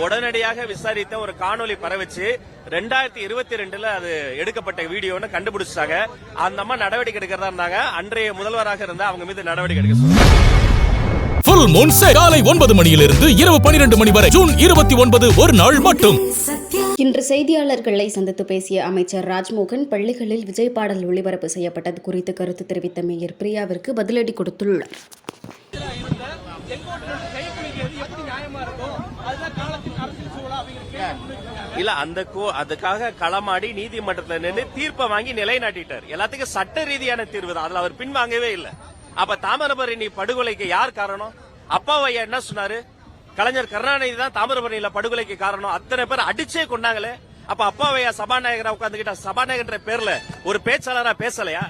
உடனடியாக விசாரித்த ஒரு காணொலி பரவிச்சு 2022 அது எடுக்கப்பட்ட வீடியோன்னு கண்டுபிடிச்சாங்க. அந்த அம்மா நடவடிக்கை எடுக்கிறதா இருந்தாங்க. அன்றைய முதல்வராக இருந்த அவங்க மீது நடவடிக்கை எடுக்க சொன்னாங்க. ஃபுல் மூன் சேல் காலை 9 மணியிலிருந்து இரவு 12 மணி வரை ஜூன் 29 ஒரு நாள் மட்டும். இன்று செய்தியாளர்களை சந்தித்து பேசிய அமைச்சர் ராஜ்மோகன் பள்ளிகளில் விஜய் பாடல் ஒளிபரப்பு செய்யப்பட்டது குறித்து கருத்து தெரிவித்த மேயர் பிரியாவிற்கு பதிலடி கொடுத்துள்ளார். இல்ல அதுக்காக களமாடி நீதிமன்றத்தில் நின்று தீர்ப்பை வாங்கி நிலைநாட்டிட்டார். எல்லாத்துக்கும் சட்ட ரீதியான தீர்வு தான். அதுல அவர் பின்வாங்கவே இல்லை. அப்ப தாமிரபரணி படுகொலைக்கு யார் காரணம்? அப்பாவையா என்ன சொன்னாரு? கலைஞர் கருணாநிதி தான் தாமிரபரணியில படுகொலைக்கு காரணம். அத்தனை பேர் அடிச்சே கொண்டாங்களே. அப்ப அப்பாவையா சபாநாயகரா உட்கார்ந்துகிட்ட சபாநாயகர் பேர்ல ஒரு பேச்சாளரா பேசலையா?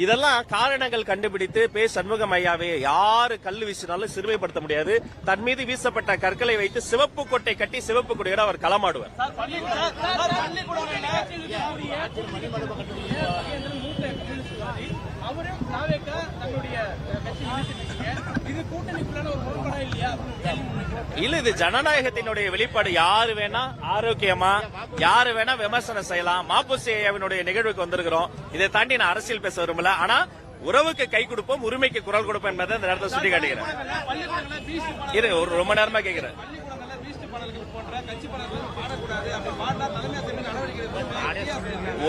இதெல்லாம் காரணங்கள் கண்டுபிடித்து சண்முகம் ஐயாவே யாரு கல்லு வீசினாலும் சிறுமைப்படுத்த முடியாது. தன் மீது வீசப்பட்ட கற்களை வைத்து சிவப்பு கொட்டை கட்டி சிவப்பு கொடியோட அவர் களமாடுவார். இல்ல, இது ஜனநாயகத்தினுடைய வெளிப்பாடு. யாரு வேணா ஆரோக்கியமா யாரு வேணா விமர்சனம் செய்யலாம். மாப்போசி ஐயாவினுடைய நிகழ்வுக்கு வந்திருக்கிறோம். இதை தாண்டி நான் அரசியல் பேச விரும்பல. ஆனா உறவுக்கு கை கொடுப்போம், உரிமைக்கு குரல் கொடுப்போம் என்பதை இந்த நேரத்தில் சுட்டி காட்டுகிறேன். ரொம்ப நேரமா கேட்கிறேன்.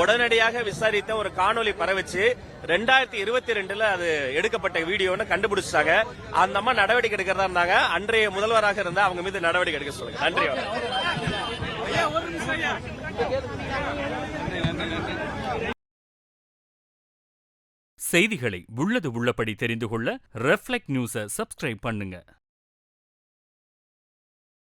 உடனடியாக விசாரித்த ஒரு காணொலி பரவிச்சு 2022 அது எடுக்கப்பட்ட வீடியோன்னு கண்டுபிடிச்சாங்க. அந்த அம்மா நடவடிக்கை எடுக்கிறதா இருந்தாங்க. அன்றைய முதல்வராக இருந்த அவங்க மீது நடவடிக்கை எடுக்க சொல்லுங்க. நன்றி. செய்திகளை உள்ளது உள்ளபடி தெரிந்து கொள்ள ரெஃப்ளெக்ட் நியூஸை சப்ஸ்கிரைப் பண்ணுங்க.